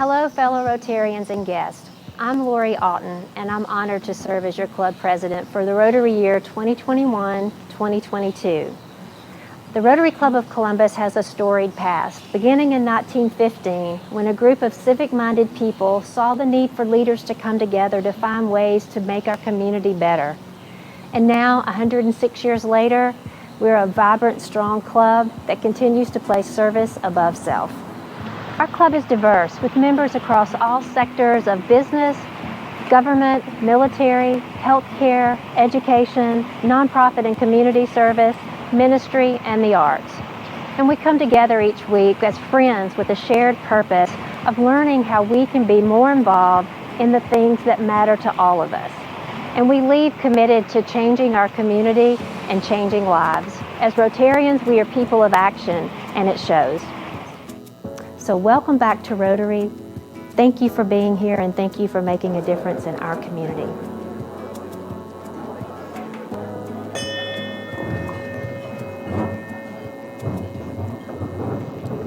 Hello, fellow Rotarians and guests. I'm Lori Alton, and I'm honored to serve as your club president for the Rotary year 2021-2022. The Rotary Club of Columbus has a storied past, beginning in 1915, when a group of civic-minded people saw the need for leaders to come together to find ways to make our community better. And now, 106 years later, we're a vibrant, strong club that continues to place service above self. Our club is diverse, with members across all sectors of business, government, military, healthcare, education, nonprofit and community service, ministry, and the arts. And we come together each week as friends with a shared purpose of learning how we can be more involved in the things that matter to all of us. And we leave committed to changing our community and changing lives. As Rotarians, we are people of action, and it shows. So welcome back to Rotary. Thank you for being here, and thank you for making a difference in our community.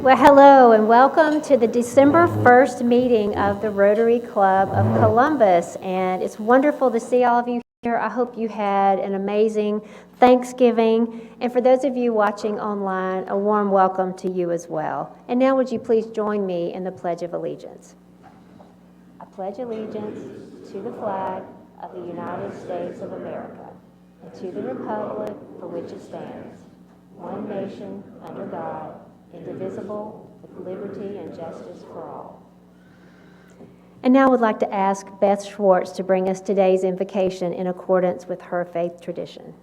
Well, hello and welcome to the December 1st meeting of the Rotary Club of Columbus. And it's wonderful to see all of you here. I hope you had an amazing Thanksgiving. And for those of you watching online, a warm welcome to you as well. And now would you please join me in the Pledge of Allegiance. I pledge allegiance to the flag of the United States of America and to the republic for which it stands, one nation under God, indivisible, with liberty and justice for all. And now I would like to ask Beth Schwartz to bring us today's invocation in accordance with her faith tradition.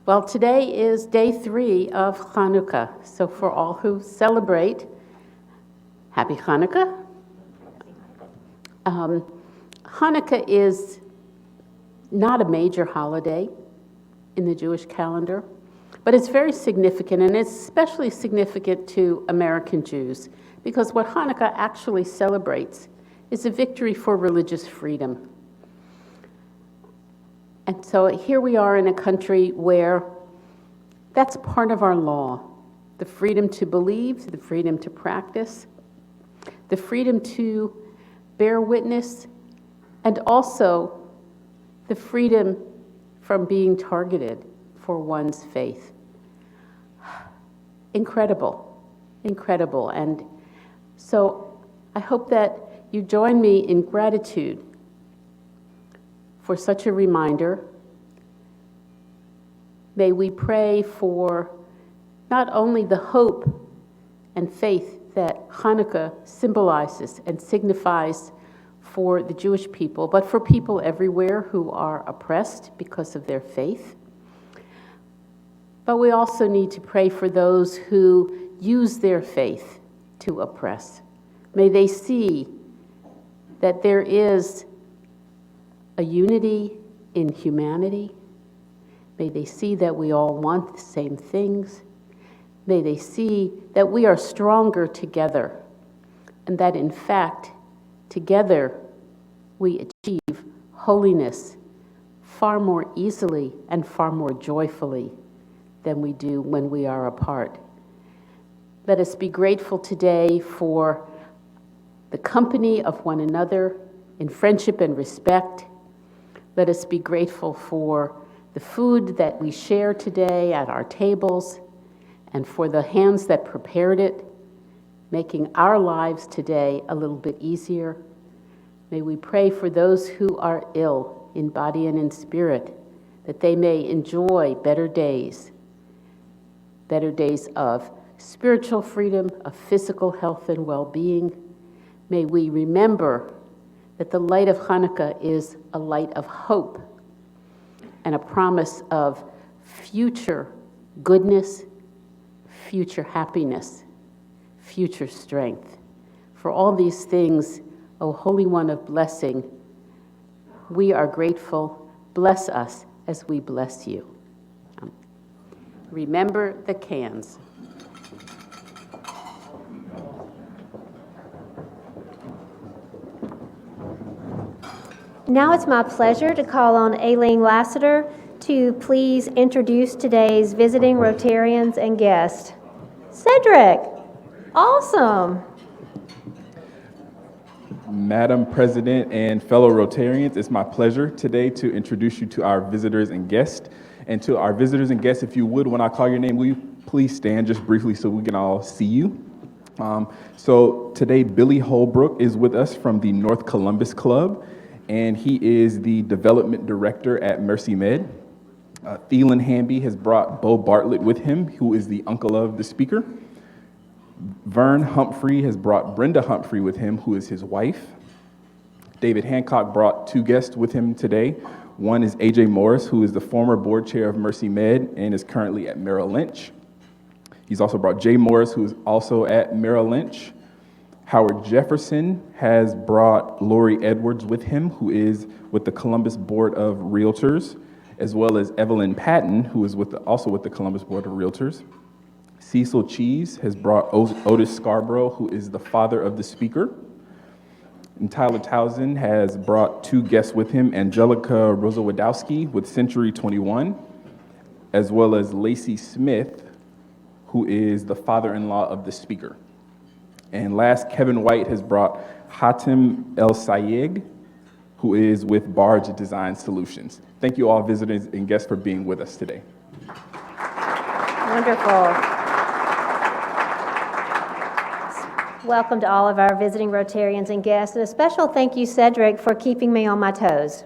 Well, today is day 3 of Hanukkah. So for all who celebrate, Happy Hanukkah. Hanukkah is not a major holiday in the Jewish calendar, but it's very significant, and it's especially significant to American Jews, because what Hanukkah actually celebrates is a victory for religious freedom. And so here we are in a country where that's part of our law, the freedom to believe, the freedom to practice, the freedom to bear witness, and also the freedom from being targeted for one's faith. Incredible, incredible. And so I hope that you join me in gratitude for such a reminder. May we pray for not only the hope and faith that Hanukkah symbolizes and signifies for the Jewish people, but for people everywhere who are oppressed because of their faith. But we also need to pray for those who use their faith to oppress. May they see that there is a unity in humanity. May they see that we all want the same things. May they see that we are stronger together, and that in fact, together we achieve holiness far more easily and far more joyfully than we do when we are apart. Let us be grateful today for the company of one another in friendship and respect. Let us be grateful for the food that we share today at our tables and for the hands that prepared it, making our lives today a little bit easier. May we pray for those who are ill in body and in spirit, that they may enjoy better days of spiritual freedom, of physical health and well-being. May we remember that the light of Hanukkah is a light of hope and a promise of future goodness, future happiness, future strength. For all these things, O Holy One of blessing, we are grateful. Bless us as we bless you. Remember the cans. Now it's my pleasure to call on Aline Lasseter to please introduce today's visiting Rotarians and guests. Cedric, awesome. Madam President and fellow Rotarians, it's my pleasure today to introduce you to our visitors and guests. And to our visitors and guests, if you would, when I call your name, will you please stand just briefly so we can all see you? So today, Billy Holbrook is with us from the North Columbus Club, and he is the Development Director at MercyMed. Thielen Hamby has brought Bo Bartlett with him, who is the uncle of the speaker. Vern Humphrey has brought Brenda Humphrey with him, who is his wife. David Hancock brought two guests with him today. One is A.J. Morris, who is the former board chair of MercyMed and is currently at Merrill Lynch. He's also brought Jay Morris, who is also at Merrill Lynch. Howard Jefferson has brought Lori Edwards with him, who is with the Columbus Board of Realtors, as well as Evelyn Patton, who is also with the Columbus Board of Realtors. Cecil Cheese has brought Otis Scarborough, who is the father of the speaker. And Tyler Townsend has brought two guests with him, Angelica Rosa-Wadowski with Century 21, as well as Lacey Smith, who is the father-in-law of the speaker. And last, Kevin White has brought Hatem El Sayeg, who is with Barge Design Solutions. Thank you all visitors and guests for being with us today. Wonderful. Welcome to all of our visiting Rotarians and guests, and a special thank you, Cedric, for keeping me on my toes.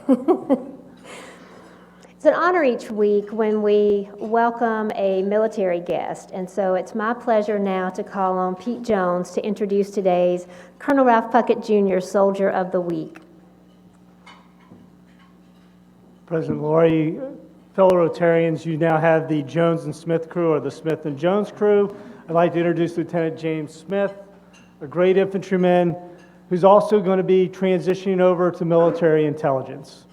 It's an honor each week when we welcome a military guest, and so it's my pleasure now to call on Pete Jones to introduce today's Colonel Ralph Puckett Jr. Soldier of the Week. President Laurie, fellow Rotarians, you now have the Jones and Smith crew, or the Smith and Jones crew. I'd like to introduce Lieutenant James Smith, a great infantryman who's also going to be transitioning over to military intelligence.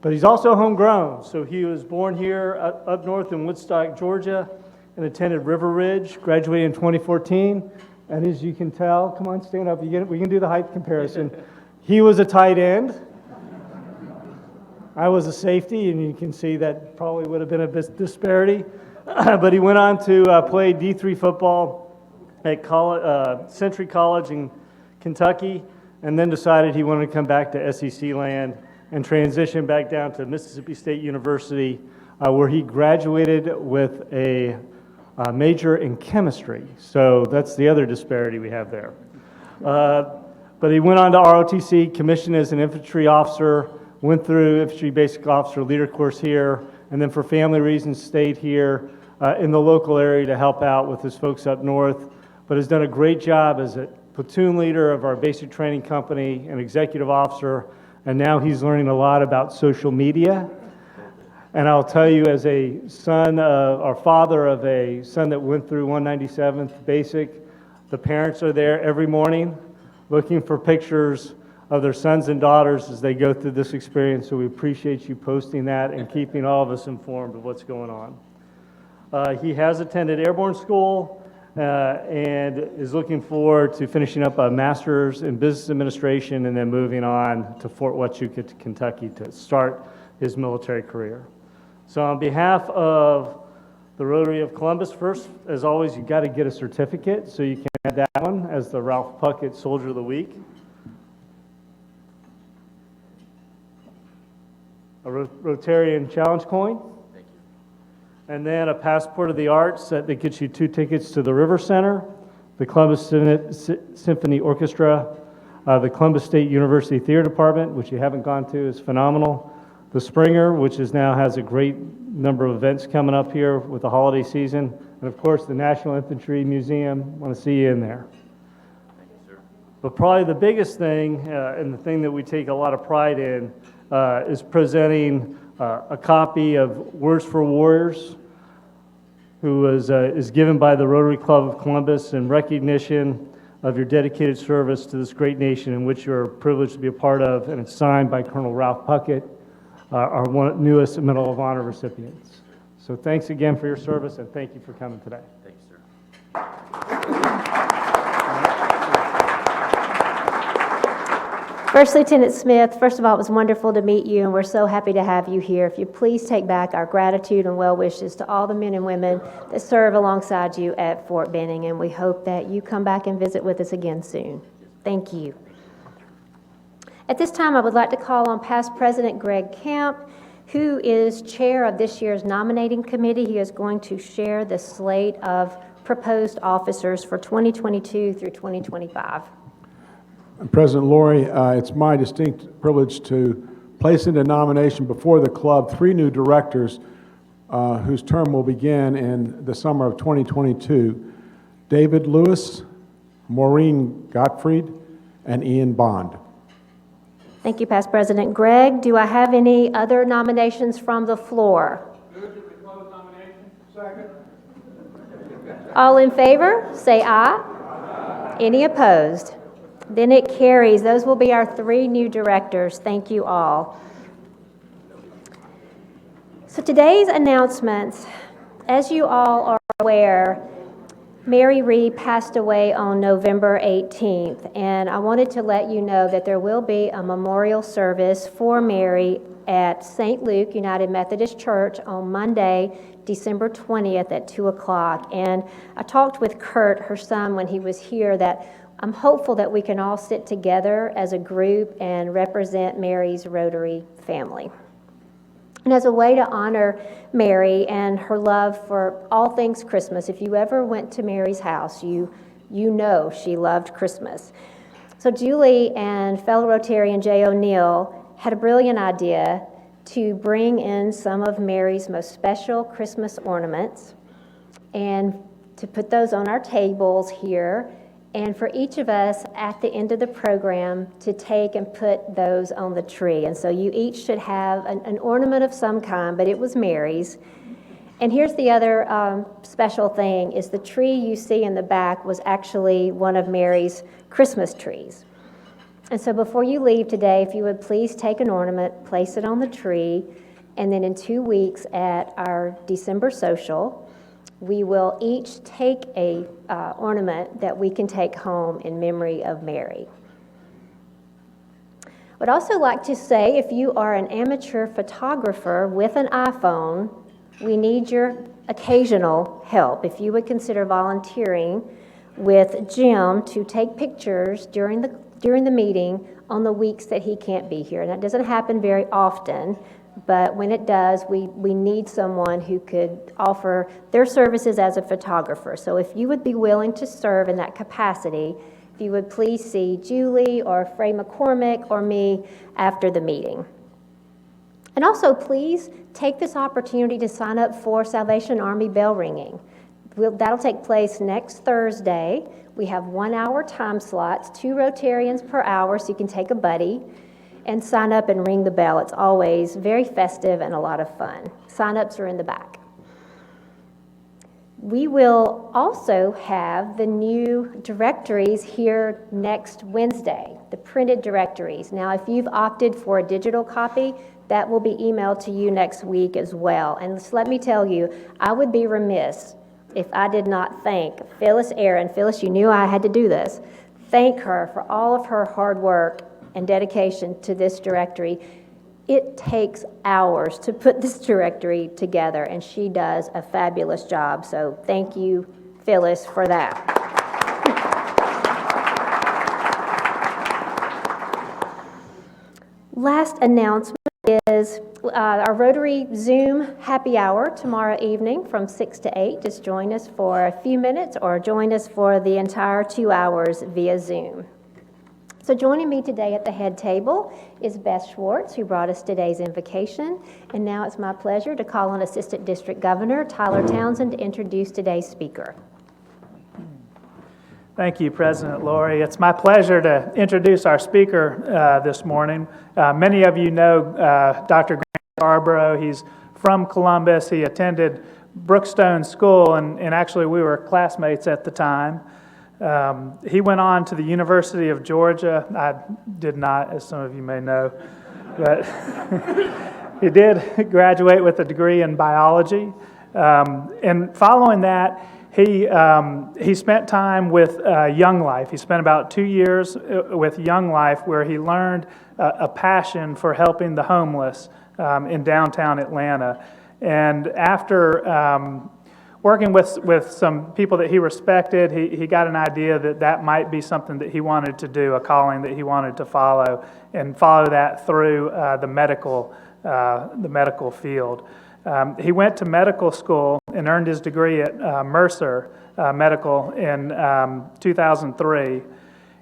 But he's also homegrown, so he was born here up north in Woodstock, Georgia, and attended River Ridge, graduated in 2014. And as you can tell, come on, stand up, we can do the height comparison. He was a tight end. I was a safety, and you can see that probably would have been a bit disparity. But he went on to play D3 football at Century College in Kentucky, and then decided he wanted to come back to SEC land and transition back down to Mississippi State University, where he graduated with a major in chemistry. So that's the other disparity we have there. But he went on to ROTC, commissioned as an infantry officer, went through infantry basic officer leader course here, and then for family reasons stayed here in the local area to help out with his folks up north, but has done a great job as a platoon leader of our basic training company, an executive officer, and now he's learning a lot about social media. And I'll tell you, as a son, or father of a son that went through 197th Basic, the parents are there every morning looking for pictures of their sons and daughters as they go through this experience, so we appreciate you posting that and keeping all of us informed of what's going on. He has attended airborne school and is looking forward to finishing up a master's in business administration and then moving on to Fort Huachuca, Kentucky to start his military career. So on behalf of the Rotary of Columbus, first, as always, you got to get a certificate, so you can add that one as the Ralph Puckett Soldier of the Week. A Rotarian Challenge coin. Thank you. And then a Passport of the Arts that gets you 2 tickets to the River Center, the Columbus Symphony Orchestra, the Columbus State University Theater Department, which you haven't gone to, is phenomenal. The Springer, which now has a great number of events coming up here with the holiday season. And of course, the National Infantry Museum. Want to see you in there. Thank you, sir. But probably the biggest thing, and the thing that we take a lot of pride in, is presenting a copy of Words for Warriors, who is given by the Rotary Club of Columbus in recognition of your dedicated service to this great nation in which you're privileged to be a part of, and it's signed by Colonel Ralph Puckett, our newest Medal of Honor recipients. So thanks again for your service, and thank you for coming today. Thank you, sir. First Lieutenant Smith, first of all, it was wonderful to meet you, and we're so happy to have you here. If you please take back our gratitude and well wishes to all the men and women that serve alongside you at Fort Benning, and we hope that you come back and visit with us again soon. Thank you. At this time, I would like to call on past President Greg Kemp, who is chair of this year's nominating committee. He is going to share the slate of proposed officers for 2022 through 2025. President Lori, it's my distinct privilege to place into nomination before the club 3 new directors whose term will begin in the summer of 2022. David Lewis, Maureen Gottfried, and Ian Bond. Thank you, past President Gregg. Do I have any other nominations from the floor? Move to close nomination. Second. All in favor, say aye. Aye. Any opposed? Then it carries. Those will be our 3 new directors. Thank you all. So today's announcements, as you all are aware, Mary Reed passed away on November 18th, and I wanted to let you know that there will be a memorial service for Mary at St. Luke United Methodist Church on Monday, December 20th at 2 o'clock. And I talked with Kurt, her son, when he was here, that I'm hopeful that we can all sit together as a group and represent Mary's Rotary family. And as a way to honor Mary and her love for all things Christmas, if you ever went to Mary's house, you know she loved Christmas. So Julie and fellow Rotarian Jay O'Neill had a brilliant idea to bring in some of Mary's most special Christmas ornaments and to put those on our tables here, and for each of us at the end of the program to take and put those on the tree. And so you each should have an ornament of some kind, but it was Mary's. And here's the other special thing, is the tree you see in the back was actually one of Mary's Christmas trees. And so before you leave today, if you would please take an ornament, place it on the tree, and then in 2 weeks at our December social, we will each take a ornament that we can take home in memory of Mary. I would also like to say, if you are an amateur photographer with an iPhone, we need your occasional help. If you would consider volunteering with Jim to take pictures during the meeting on the weeks that he can't be here. And that doesn't happen very often, but when it does, we need someone who could offer their services as a photographer. So if you would be willing to serve in that capacity, if you would please see Julie or Frey McCormick or me after the meeting. And also, please take this opportunity to sign up for Salvation Army bell ringing. That'll take place next Thursday. We have 1-hour time slots, 2 Rotarians per hour, so you can take a buddy and sign up and ring the bell. It's always very festive and a lot of fun. Sign-ups are in the back. We will also have the new directories here next Wednesday, the printed directories. Now, if you've opted for a digital copy, that will be emailed to you next week as well. And just let me tell you, I would be remiss if I did not thank Phyllis Aaron. Phyllis, you knew I had to do this. Thank her for all of her hard work and dedication to this directory. It takes hours to put this directory together, and she does a fabulous job. So thank you, Phyllis, for that. Last announcement is our Rotary Zoom happy hour tomorrow evening from 6 to 8. Just join us for a few minutes or join us for the entire 2 hours via Zoom. So joining me today at the head table is Beth Schwartz, who brought us today's invocation. And now it's my pleasure to call on Assistant District Governor Tyler Townsend to introduce today's speaker. Thank you, President Lori. It's my pleasure to introduce our speaker this morning. Many of you know Dr. Scarborough. He's from Columbus. He attended Brookstone School, and actually we were classmates at the time. He went on to the University of Georgia. I did not, as some of you may know, but he did graduate with a degree in biology. And following that, He spent time with Young Life. He spent about 2 years with Young Life, where he learned a passion for helping the homeless in downtown Atlanta. And after working with some people that he respected, he got an idea that might be something that he wanted to do, a calling that he wanted to follow, and follow that through the medical field. He went to medical school and earned his degree at Mercer Medical in 2003.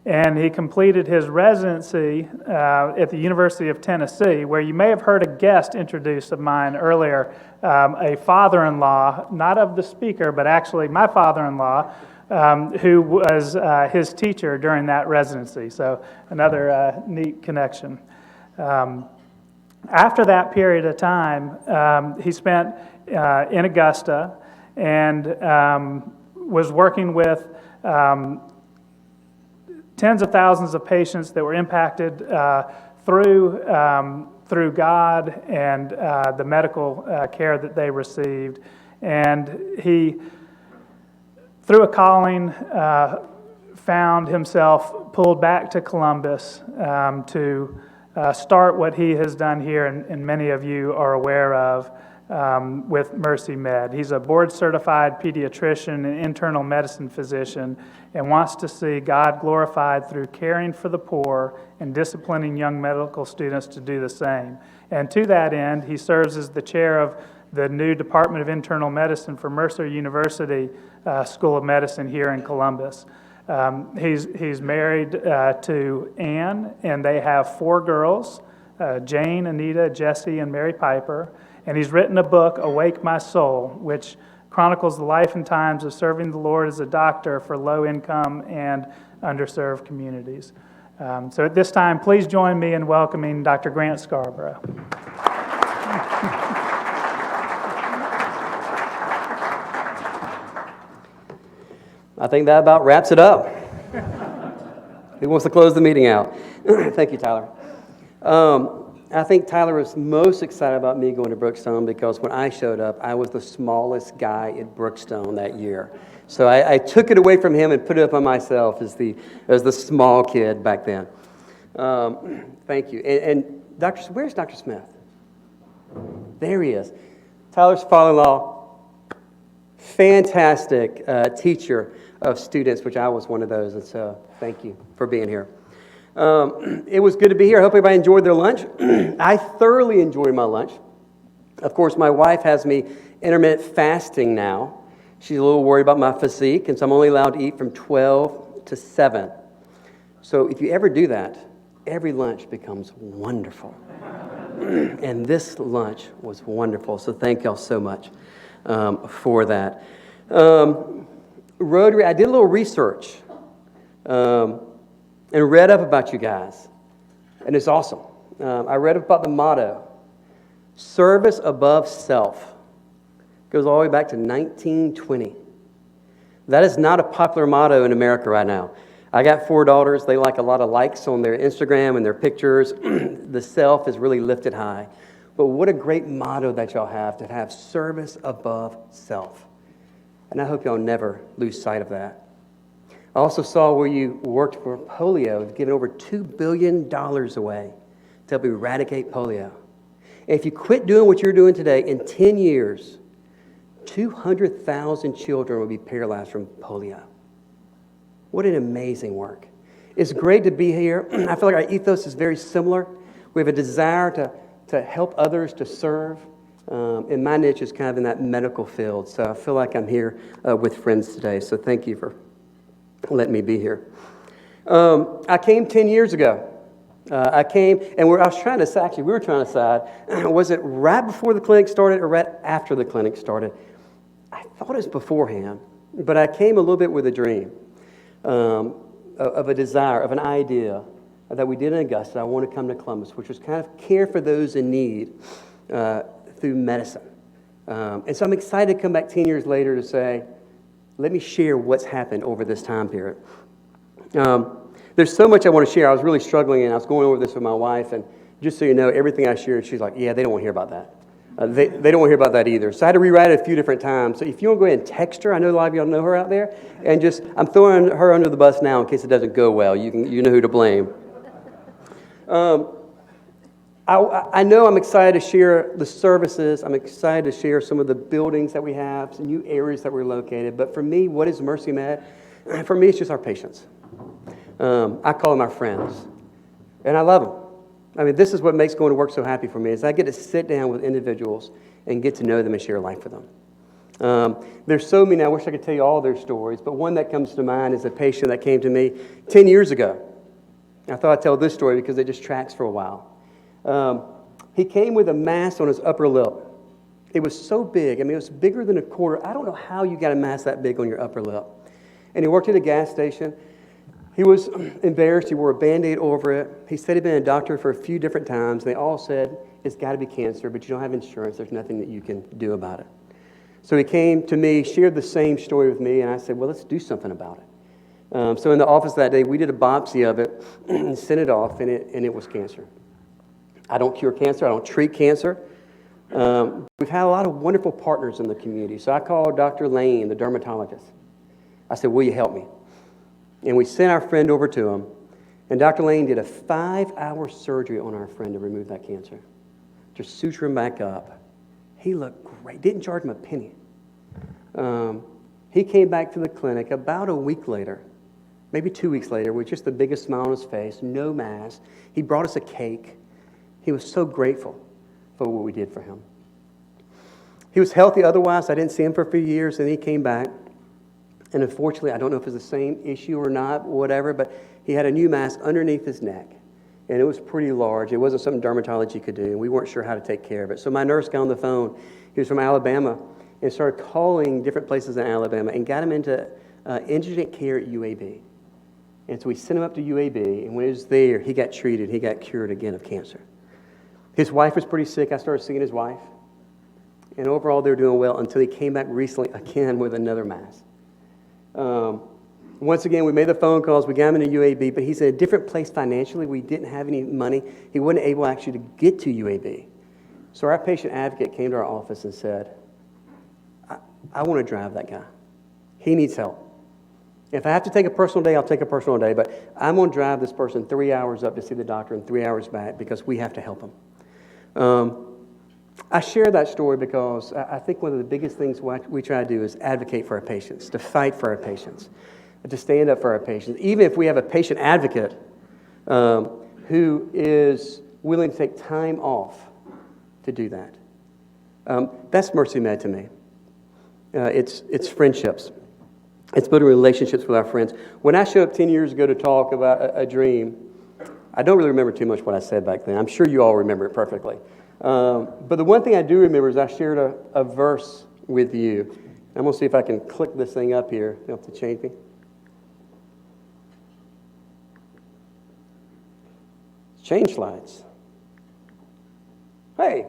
And he completed his residency at the University of Tennessee, where you may have heard a guest introduced of mine earlier, a father-in-law, not of the speaker, but actually my father-in-law, who was his teacher during that residency. So another neat connection. After that period of time, he spent in Augusta and was working with tens of thousands of patients that were impacted through God and the medical care that they received. And he, through a calling, found himself pulled back to Columbus to start what he has done here, and many of you are aware of, with MercyMed. He's a board-certified pediatrician and internal medicine physician, and wants to see God glorified through caring for the poor and disciplining young medical students to do the same. And to that end, he serves as the chair of the new Department of Internal Medicine for Mercer University School of Medicine here in Columbus. He's married to Ann, and they have 4 girls, Jane, Anita, Jessie, and Mary Piper. And he's written a book, Awake My Soul, which chronicles the life and times of serving the Lord as a doctor for low-income and underserved communities. So at this time, please join me in welcoming Dr. Grant Scarborough. I think that about wraps it up. Who wants to close the meeting out? Thank you, Tyler. I think Tyler was most excited about me going to Brookstone because when I showed up, I was the smallest guy at Brookstone that year. So I took it away from him and put it up on myself as the small kid back then. Thank you. And where's Dr. Smith? There he is. Tyler's father-in-law, fantastic teacher of students, which I was one of those. And so thank you for being here. It was good to be here. I hope everybody enjoyed their lunch. I thoroughly enjoyed my lunch. Of course, my wife has me intermittent fasting now. She's a little worried about my physique, and so I'm only allowed to eat from 12 to 7. So if you ever do that, every lunch becomes wonderful. And this lunch was wonderful, so thank y'all so much for that. Rotary, I did a little research. And read up about you guys, and it's awesome. I read up about the motto, service above self. Goes all the way back to 1920. That is not a popular motto in America right now. I got 4 daughters. They like a lot of likes on their Instagram and their pictures. The self is really lifted high. But what a great motto that y'all have, to have service above self. And I hope y'all never lose sight of that. I also saw where you worked for polio, giving over $2 billion away to help eradicate polio. And if you quit doing what you're doing today, in 10 years, 200,000 children will be paralyzed from polio. What an amazing work. It's great to be here. I feel like our ethos is very similar. We have a desire to help others, to serve. And my niche is kind of in that medical field. So I feel like I'm here with friends today. So thank you for letting me be here. I came 10 years ago. I came, and we were trying to decide, was it right before the clinic started or right after the clinic started? I thought it was beforehand, but I came a little bit with a dream of a desire, of an idea that we did in Augusta. I want to come to Columbus, which was kind of care for those in need through medicine. And so I'm excited to come back 10 years later to say, let me share what's happened over this time period. There's so much I want to share. I was really struggling, and I was going over this with my wife, and just so you know, everything I shared, she's like, yeah, they don't want to hear about that. They don't want to hear about that either. So I had to rewrite it a few different times. So if you want to go ahead and text her, I know a lot of y'all know her out there, and I'm throwing her under the bus now in case it doesn't go well. You know who to blame. I know I'm excited to share the services. I'm excited to share some of the buildings that we have, some new areas that we're located. But for me, what is MercyMed? For me, it's just our patients. I call them our friends, and I love them. I mean, this is what makes going to work so happy for me, is I get to sit down with individuals and get to know them and share life with them. There's so many, I wish I could tell you all their stories, but one that comes to mind is a patient that came to me 10 years ago. I thought I'd tell this story because it just tracks for a while. He came with a mass on his upper lip. It was so big, I mean, it was bigger than a quarter. I don't know how you got a mass that big on your upper lip. And he worked at a gas station. He was embarrassed. He wore a Band-Aid over it. He said he'd been a doctor for a few different times. They all said, it's got to be cancer, but you don't have insurance. There's nothing that you can do about it. So he came to me, shared the same story with me, and I said, well, let's do something about it. So in the office that day, we did a biopsy of it and sent it off, and it was cancer. I don't cure cancer. I don't treat cancer. We've had a lot of wonderful partners in the community. So I called Dr. Lane, the dermatologist. I said, will you help me? And we sent our friend over to him, and Dr. Lane did a 5-hour surgery on our friend to remove that cancer. Just suture him back up. He looked great. Didn't charge him a penny. He came back to the clinic about a week later, maybe 2 weeks later, with just the biggest smile on his face, no mask. He brought us a cake. He was so grateful for what we did for him. He was healthy otherwise. I didn't see him for a few years, and he came back. And unfortunately, I don't know if it's the same issue or not, whatever, but he had a new mass underneath his neck. And it was pretty large. It wasn't something dermatology could do, and we weren't sure how to take care of it. So my nurse got on the phone. He was from Alabama, and started calling different places in Alabama and got him into indigent care at UAB. And so we sent him up to UAB, and when he was there, he got treated. He got cured again of cancer. His wife was pretty sick. I started seeing his wife. And overall, they were doing well until he came back recently again with another mass. Once again, we made the phone calls. We got him into UAB, but he's in a different place financially. We didn't have any money. He wasn't able actually to get to UAB. So our patient advocate came to our office and said, I want to drive that guy. He needs help. If I have to take a personal day, I'll take a personal day, but I'm going to drive this person 3 hours up to see the doctor and 3 hours back because we have to help him. I share that story because I think one of the biggest things we try to do is advocate for our patients, to fight for our patients, to stand up for our patients. Even if we have a patient advocate who is willing to take time off to do that. That's MercyMed to me. It's friendships. It's building relationships with our friends. When I showed up 10 years ago to talk about a dream, I don't really remember too much what I said back then. I'm sure you all remember it perfectly. But the one thing I do remember is I shared a verse with you. I'm going to see if I can click this thing up here. You'll have to change me. Change slides. Hey.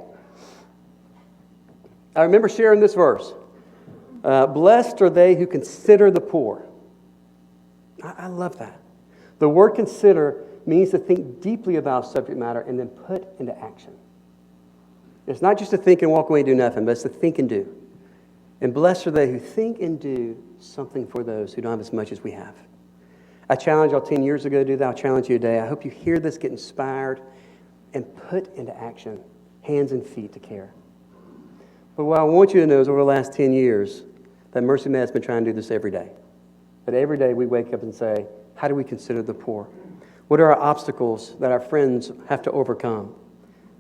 I remember sharing this verse. Blessed are they who consider the poor. I love that. The word consider means to think deeply about subject matter and then put into action. It's not just to think and walk away and do nothing, but it's to think and do. And blessed are they who think and do something for those who don't have as much as we have. I challenged y'all 10 years ago to do that. I'll challenge you today. I hope you hear this, get inspired, and put into action hands and feet to care. But what I want you to know is over the last 10 years, that MercyMed has been trying to do this every day. That every day we wake up and say, how do we consider the poor? What are our obstacles that our friends have to overcome?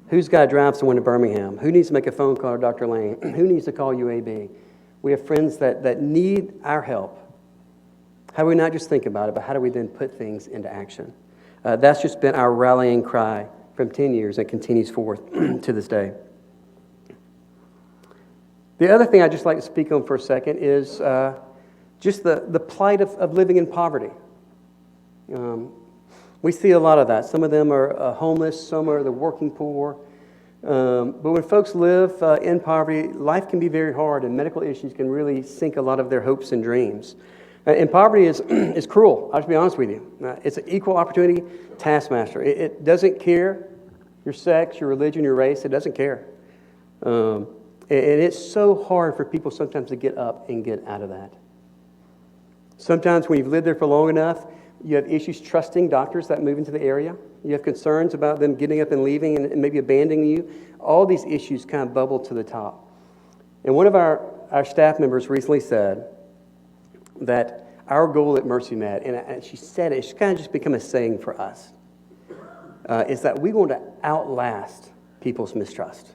Who's got to drive someone to Birmingham? Who needs to make a phone call to Dr. Lane? Who needs to call UAB? We have friends that need our help. How do we not just think about it, but how do we then put things into action? That's just been our rallying cry from 10 years and continues forth to this day. The other thing I'd just like to speak on for a second is just the plight of living in poverty. We see a lot of that. Some of them are homeless, some are the working poor. But when folks live in poverty, life can be very hard, and medical issues can really sink a lot of their hopes and dreams. And poverty is cruel, I'll just be honest with you. It's an equal opportunity taskmaster. It doesn't care your sex, your religion, your race. It doesn't care. And it's so hard for people sometimes to get up and get out of that. Sometimes when you've lived there for long enough, you have issues trusting doctors that move into the area. You have concerns about them getting up and leaving and maybe abandoning you. All these issues kind of bubble to the top. And one of our staff members recently said that our goal at MercyMed, and she said it, it's kind of just become a saying for us, is that we want to outlast people's mistrust.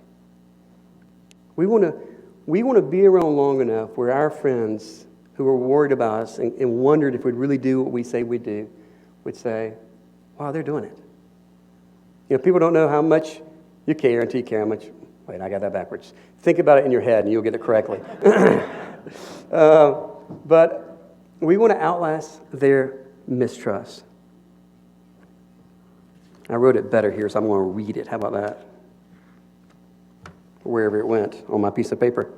We want to be around long enough where our friends who are worried about us and wondered if we'd really do what we say we do would say, wow, they're doing it. You know, people don't know how much you care until you care how much. Wait, I got that backwards. Think about it in your head and you'll get it correctly. But we want to outlast their mistrust. I wrote it better here, so I'm going to read it. How about that? Wherever it went on my piece of paper.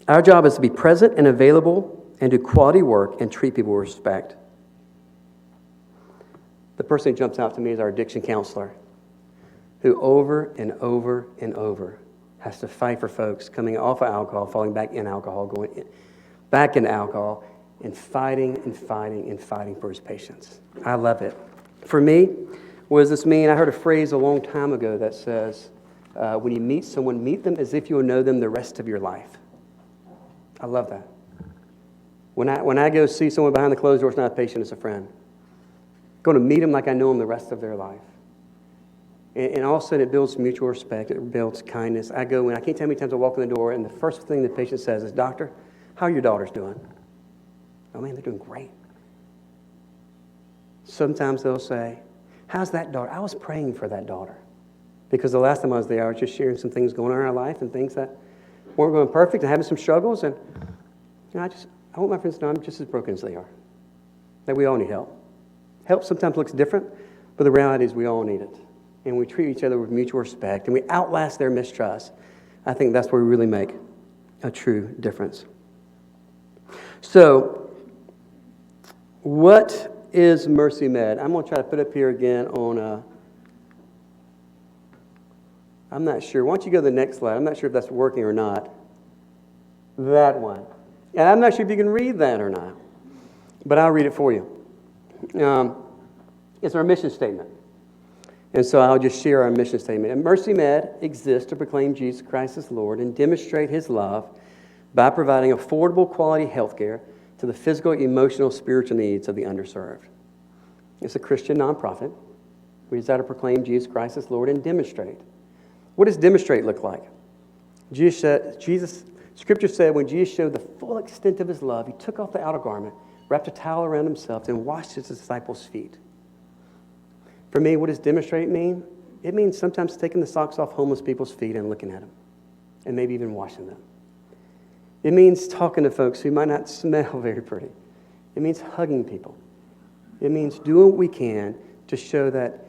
Our job is to be present and available and do quality work and treat people with respect. The person who jumps out to me is our addiction counselor, who over and over and over has to fight for folks coming off of alcohol, falling back in alcohol, going back into alcohol, and fighting and fighting and fighting for his patients. I love it. For me, what does this mean? I heard a phrase a long time ago that says, when you meet someone, meet them as if you will know them the rest of your life. I love that. When I go see someone behind the closed door, it's not a patient, it's a friend. I'm going to meet them like I know them the rest of their life. And all of a sudden, it builds mutual respect. It builds kindness. I go in. I can't tell you how many times I walk in the door, and the first thing the patient says is, "Doctor, how are your daughters doing?" Oh, man, they're doing great. Sometimes they'll say, "How's that daughter?" I was praying for that daughter. Because the last time I was there, I was just sharing some things going on in our life and things that weren't going perfect and having some struggles. And you know, I want my friends to know I'm just as broken as they are. That we all need help. Help sometimes looks different, but the reality is we all need it. And we treat each other with mutual respect, and we outlast their mistrust. I think that's where we really make a true difference. So, what is MercyMed? I'm going to try to put up here again on I'm not sure. Why don't you go to the next slide? I'm not sure if that's working or not. That one. And I'm not sure if you can read that or not, but I'll read it for you. It's our mission statement. And so I'll just share our mission statement. And MercyMed exists to proclaim Jesus Christ as Lord and demonstrate His love by providing affordable quality health care to the physical, emotional, spiritual needs of the underserved. It's a Christian nonprofit. We desire to proclaim Jesus Christ as Lord and demonstrate. What does demonstrate look like? Scripture said when Jesus showed the full extent of His love, He took off the outer garment, wrapped a towel around Himself, and washed His disciples' feet. For me, what does demonstrate mean? It means sometimes taking the socks off homeless people's feet and looking at them, and maybe even washing them. It means talking to folks who might not smell very pretty. It means hugging people. It means doing what we can to show that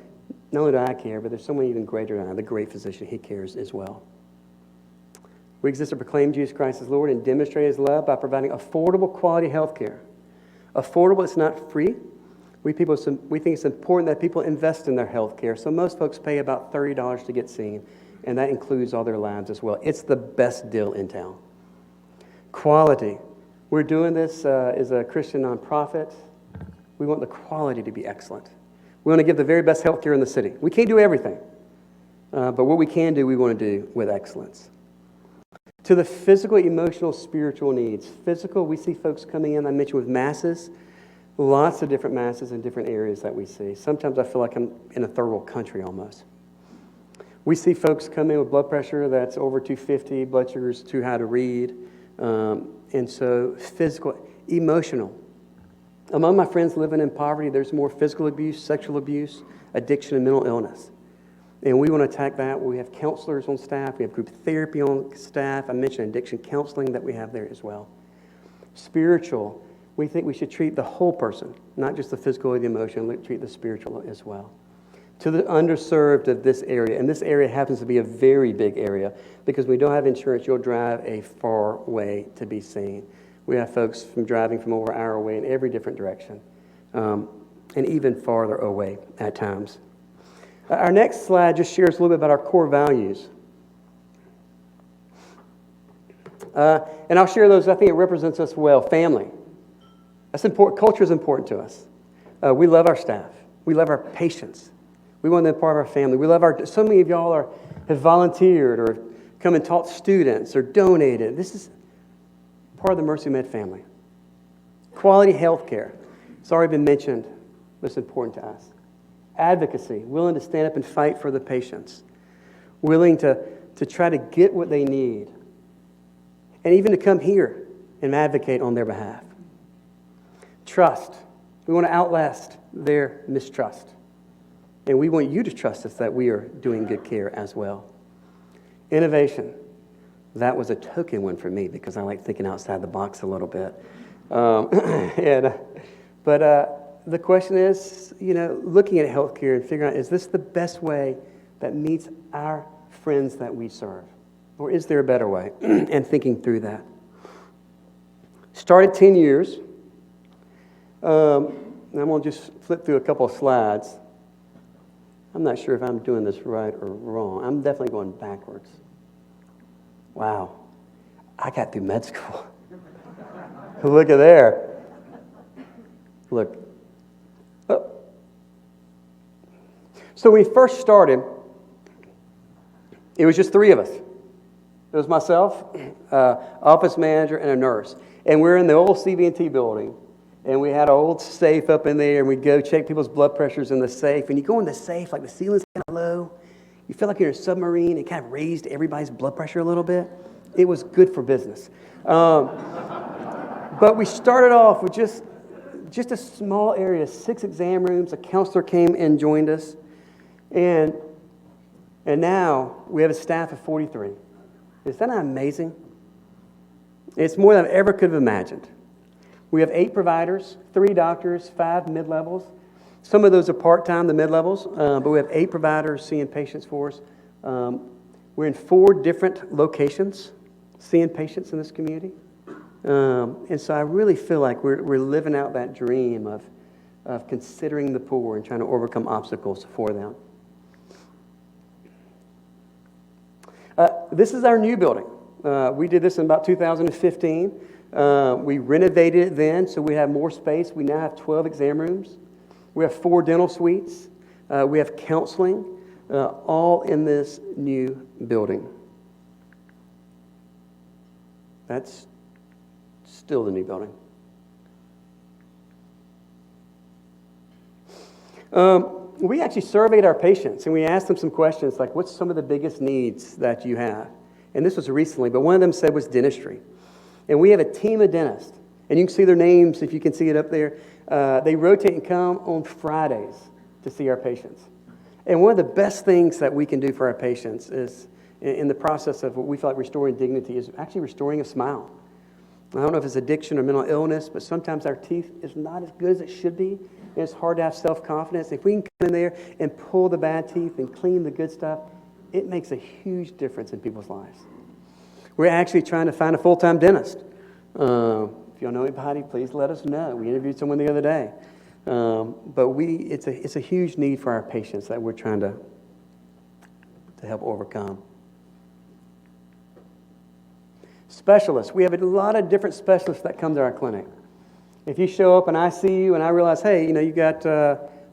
not only do I care, but there's someone even greater than I, the great physician. He cares as well. We exist to proclaim Jesus Christ as Lord and demonstrate His love by providing affordable quality health care. Affordable, it's not free. We think it's important that people invest in their health care. So most folks pay about $30 to get seen, and that includes all their lives as well. It's the best deal in town. Quality. We're doing this as a Christian nonprofit. We want the quality to be excellent. We want to give the very best health care in the city. We can't do everything, but what we can do, we want to do with excellence. To the physical, emotional, spiritual needs. Physical, we see folks coming in, I mentioned, with masses. Lots of different masses in different areas that we see. Sometimes I feel like I'm in a third world country almost. We see folks come in with blood pressure that's over 250, blood sugar's too high to read. And so physical, emotional. Among my friends living in poverty, there's more physical abuse, sexual abuse, addiction, and mental illness. And we want to attack that. We have counselors on staff. We have group therapy on staff. I mentioned addiction counseling that we have there as well. Spiritual. We think we should treat the whole person, not just the physical or the emotional, treat the spiritual as well. To the underserved of this area, and this area happens to be a very big area because we don't have insurance, you'll drive a far way to be seen. We have folks driving from over an hour away in every different direction, and even farther away at times. Our next slide just shares a little bit about our core values. And I'll share those. I think it represents us well. Family. That's important. Culture is important to us. We love our staff. We love our patients. We want them part of our family. We love so many of y'all have volunteered or come and taught students or donated. This is part of the MercyMed family. Quality health care. It's already been mentioned, but it's important to us. Advocacy, willing to stand up and fight for the patients. Willing to try to get what they need. And even to come here and advocate on their behalf. Trust. We want to outlast their mistrust. And we want you to trust us that we are doing good care as well. Innovation. That was a token one for me because I like thinking outside the box a little bit. But the question is, looking at healthcare and figuring out, is this the best way that meets our friends that we serve? Or is there a better way? And thinking through that. Started 10 years. And I'm going to just flip through a couple of slides. I'm not sure if I'm doing this right or wrong. I'm definitely going backwards. Wow. I got through med school. Look at there. Look. Oh. So when we first started, it was just 3 of us. It was myself, office manager, and a nurse. And we're in the old CB&T building. And we had an old safe up in there, and we'd go check people's blood pressures in the safe. And you go in the safe, like the ceiling's kind of low. You feel like you're in a submarine. It kind of raised everybody's blood pressure a little bit. It was good for business. But we started off with just a small area, 6 exam rooms. A counselor came and joined us. And now we have a staff of 43. Is that not amazing? It's more than I ever could have imagined. We have 8 providers, 3 doctors, 5 mid-levels. Some of those are part-time, the mid-levels, but we have 8 providers seeing patients for us. We're in 4 different locations seeing patients in this community. And so I really feel like we're living out that dream of considering the poor and trying to overcome obstacles for them. This is our new building. We did this in about 2015. We renovated it then, so we have more space. We now have 12 exam rooms. We have 4 dental suites. We have counseling, all in this new building. That's still the new building. We actually surveyed our patients, and we asked them some questions like, what's some of the biggest needs that you have? And this was recently, but one of them said was dentistry. And we have a team of dentists, and you can see their names if you can see it up there. They rotate and come on Fridays to see our patients. And one of the best things that we can do for our patients is, in the process of what we feel like restoring dignity, is actually restoring a smile. I don't know if it's addiction or mental illness, but sometimes our teeth is not as good as it should be, and it's hard to have self-confidence. If we can come in there and pull the bad teeth and clean the good stuff, it makes a huge difference in people's lives. We're actually trying to find a full-time dentist. If y'all know anybody, please let us know. We interviewed someone the other day. But it's a huge need for our patients that we're trying to help overcome. Specialists. We have a lot of different specialists that come to our clinic. If you show up and I see you and I realize, hey, you got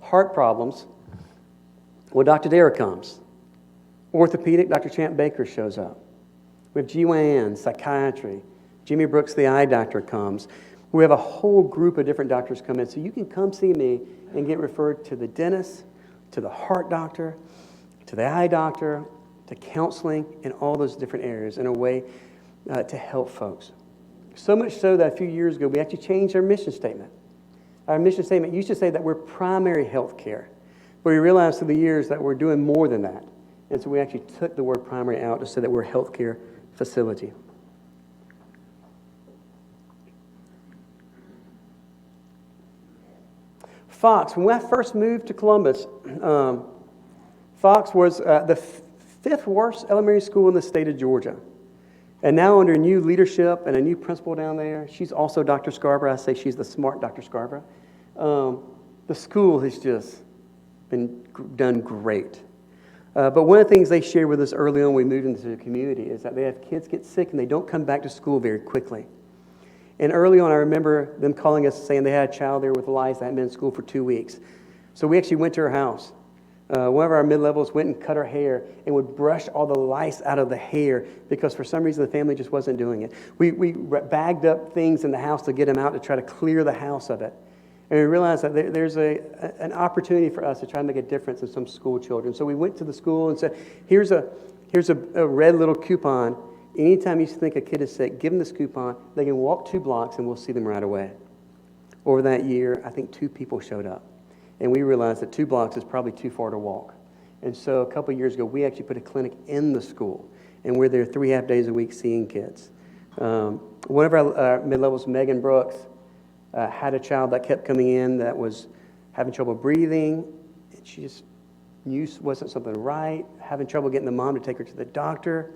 heart problems, well, Dr. Dara comes. Orthopedic, Dr. Champ Baker shows up. We have GYN, psychiatry. Jimmy Brooks, the eye doctor, comes. We have a whole group of different doctors come in. So you can come see me and get referred to the dentist, to the heart doctor, to the eye doctor, to counseling, in all those different areas in a way to help folks. So much so that a few years ago, we actually changed our mission statement. Our mission statement used to say that we're primary health care, but we realized through the years that we're doing more than that. And so we actually took the word primary out to say that we're a healthcare facility. Fox, when I first moved to Columbus, Fox was the 5th worst elementary school in the state of Georgia. And now under new leadership and a new principal down there, she's also Dr. Scarborough. I say she's the smart Dr. Scarborough. The school has just been done great. But one of the things they shared with us early on when we moved into the community is that they have kids get sick and they don't come back to school very quickly. And early on, I remember them calling us saying they had a child there with lice that hadn't been in school for 2 weeks. So we actually went to her house. One of our mid-levels went and cut her hair and would brush all the lice out of the hair because for some reason the family just wasn't doing it. We bagged up things in the house to get them out to try to clear the house of it. And we realized that there's an opportunity for us to try to make a difference in some school children. So we went to the school and said, here's a red little coupon. Anytime you think a kid is sick, give them this coupon. They can walk 2 blocks and we'll see them right away. Over that year, I think 2 people showed up. And we realized that 2 blocks is probably too far to walk. And so a couple of years ago, we actually put a clinic in the school. And we're there 3.5 days a week seeing kids. One of our mid-levels, Megan Brooks, had a child that kept coming in that was having trouble breathing. She just knew wasn't something right, having trouble getting the mom to take her to the doctor.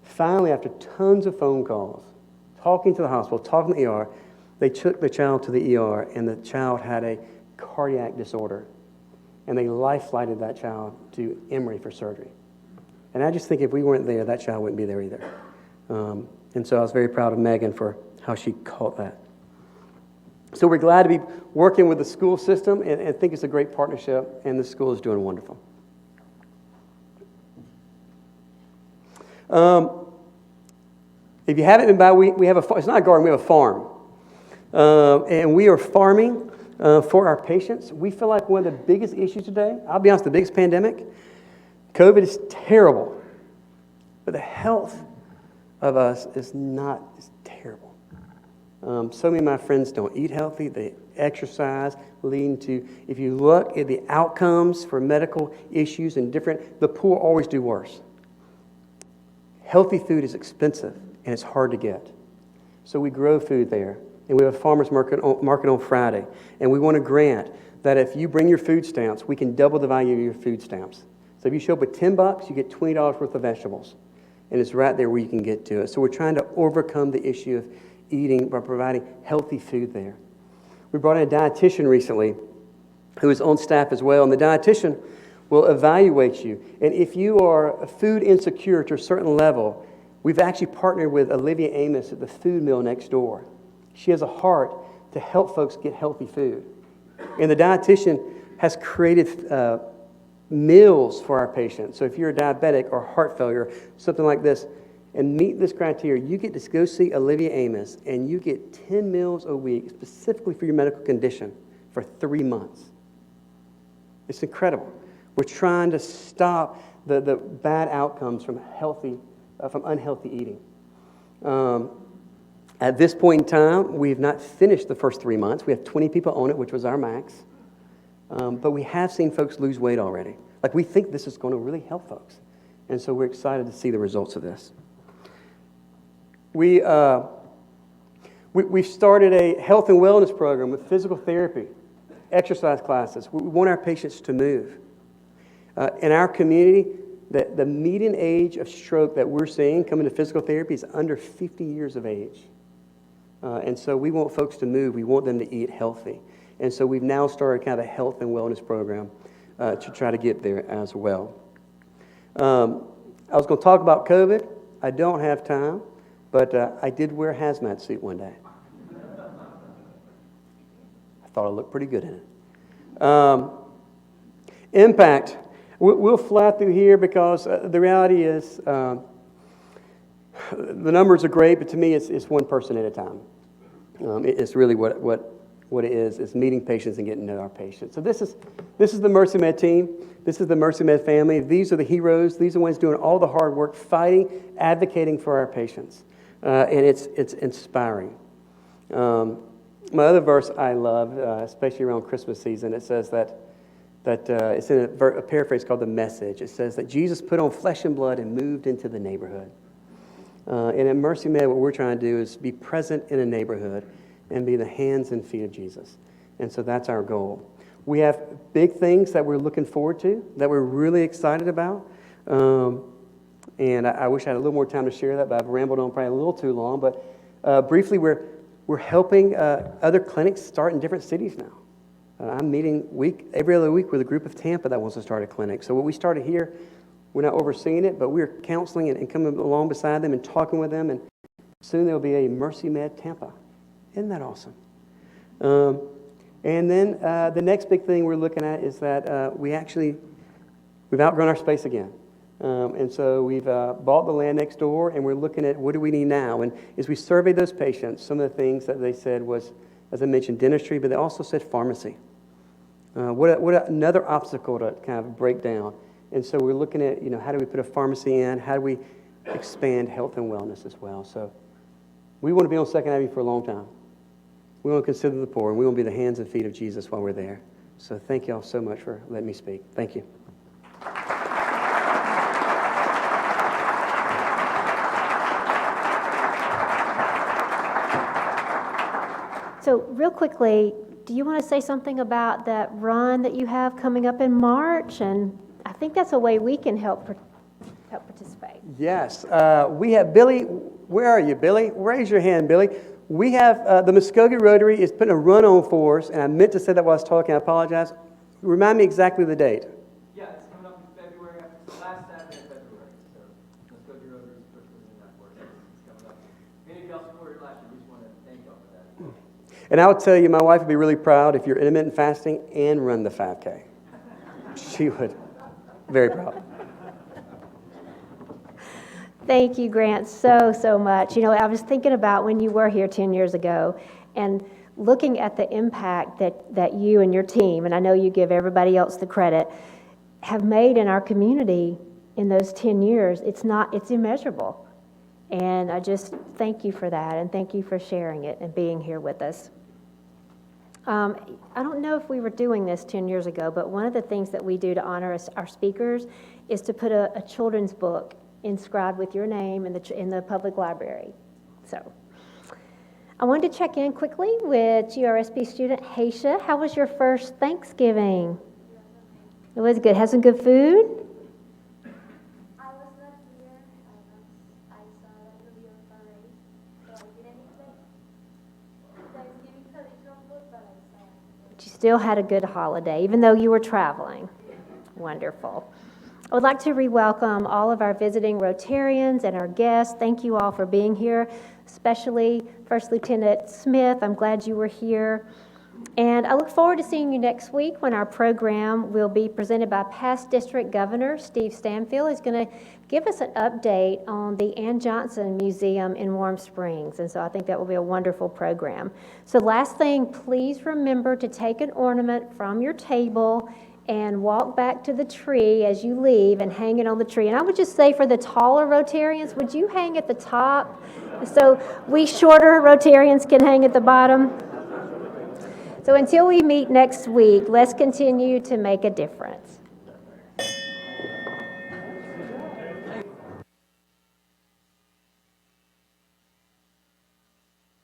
Finally, after tons of phone calls, talking to the hospital, talking to the ER, they took the child to the ER, and the child had a cardiac disorder. And they life-flighted that child to Emory for surgery. And I just think if we weren't there, that child wouldn't be there either. And so I was very proud of Megan for how she caught that. So we're glad to be working with the school system, and think it's a great partnership, and the school is doing wonderful. If you haven't been by, we have it's not a garden, we have a farm. And we are farming for our patients. We feel like one of the biggest issues today, I'll be honest, the biggest pandemic, COVID is terrible. But the health of us is terrible. So many of my friends don't eat healthy, they exercise, leading to, if you look at the outcomes for medical issues and the poor always do worse. Healthy food is expensive and it's hard to get. So we grow food there. And we have a farmer's market on Friday. And we want a grant that if you bring your food stamps, we can double the value of your food stamps. So if you show up with $10, you get $20 worth of vegetables. And it's right there where you can get to it. So we're trying to overcome the issue of eating by providing healthy food there. We brought in a dietitian recently who is on staff as well. And the dietitian will evaluate you. And if you are food insecure to a certain level, we've actually partnered with Olivia Amos at the food mill next door. She has a heart to help folks get healthy food. And the dietitian has created meals for our patients. So if you're a diabetic or heart failure, something like this, and meet this criteria, you get to go see Olivia Amos, and you get 10 meals a week specifically for your medical condition for 3 months. It's incredible. We're trying to stop the bad outcomes from unhealthy eating. At this point in time, we have not finished the first 3 months. We have 20 people on it, which was our max. But we have seen folks lose weight already. Like, we think this is going to really help folks. And so we're excited to see the results of this. We've started a health and wellness program with physical therapy, exercise classes. We want our patients to move. In our community, the median age of stroke that we're seeing coming to physical therapy is under 50 years of age. And so we want folks to move. We want them to eat healthy. And so we've now started kind of a health and wellness program to try to get there as well. I was going to talk about COVID. I don't have time, but I did wear a hazmat suit one day. I thought I looked pretty good in it. Impact. We'll fly through here because the reality is the numbers are great, but to me it's one person at a time. It's really what it is meeting patients and getting to know our patients. So this is the MercyMed team. This is the MercyMed family. These are the heroes. These are the ones doing all the hard work, fighting, advocating for our patients. And it's inspiring. My other verse I love, especially around Christmas season, it says that it's in a paraphrase called The Message. It says that Jesus put on flesh and blood and moved into the neighborhood. And at MercyMed, what we're trying to do is be present in a neighborhood and be the hands and feet of Jesus. And so that's our goal. We have big things that we're looking forward to, that we're really excited about. And I wish I had a little more time to share that, but I've rambled on probably a little too long. But briefly, we're helping other clinics start in different cities now. I'm meeting every other week with a group of Tampa that wants to start a clinic. So what we started here, we're not overseeing it, but we're counseling and coming along beside them and talking with them. And soon there'll be a MercyMed Tampa. Isn't that awesome? And then the next big thing we're looking at is that we've outgrown our space again. And so we've bought the land next door, and we're looking at what do we need now. And as we surveyed those patients, some of the things that they said was, as I mentioned, dentistry, but they also said pharmacy. What another obstacle to kind of break down. And so we're looking at, how do we put a pharmacy in? How do we expand health and wellness as well? So we want to be on 2nd Avenue for a long time. We want to consider the poor, and we want to be the hands and feet of Jesus while we're there. So thank you all so much for letting me speak. Thank you. So real quickly, do you want to say something about that run that you have coming up in March? And I think that's a way we can help participate. Yes. We have Billy. Where are you, Billy? Raise your hand, Billy. We have the Muskogee Rotary is putting a run on for us, and I meant to say that while I was talking. I apologize. Remind me exactly the date. Yeah, it's coming up in February, last Saturday in February. So Muskogee Rotary is pushing that for us. It's coming up. Many of y'all supported last year. We just want to thank y'all for that. And I would tell you, my wife would be really proud if you're intermittent fasting and run the 5K. She would. Very proud. Thank you, Grant, so much. I was thinking about when you were here 10 years ago and looking at the impact that you and your team, and I know you give everybody else the credit, have made in our community in those 10 years. It's immeasurable. And I just thank you for that, and thank you for sharing it and being here with us. I don't know if we were doing this 10 years ago, but one of the things that we do to honor our speakers is to put a children's book inscribed with your name in the public library. So I wanted to check in quickly with GRSP student Haisha. How was your first Thanksgiving? It was good. Had some good food? I was not here. I saw that video parade, so I didn't eat the Thanksgiving traditional food, but I saw it. But you still had a good holiday, even though you were traveling. Wonderful. I would like to re-welcome all of our visiting Rotarians and our guests. Thank you all for being here, especially First Lieutenant Smith. I'm glad you were here. And I look forward to seeing you next week when our program will be presented by past District Governor Steve Stanfield. He's going to give us an update on the Ann Johnson Museum in Warm Springs. And so I think that will be a wonderful program. So last thing, please remember to take an ornament from your table and walk back to the tree as you leave and hang it on the tree. And I would just say for the taller Rotarians, would you hang at the top so we shorter Rotarians can hang at the bottom? So until we meet next week, let's continue to make a difference.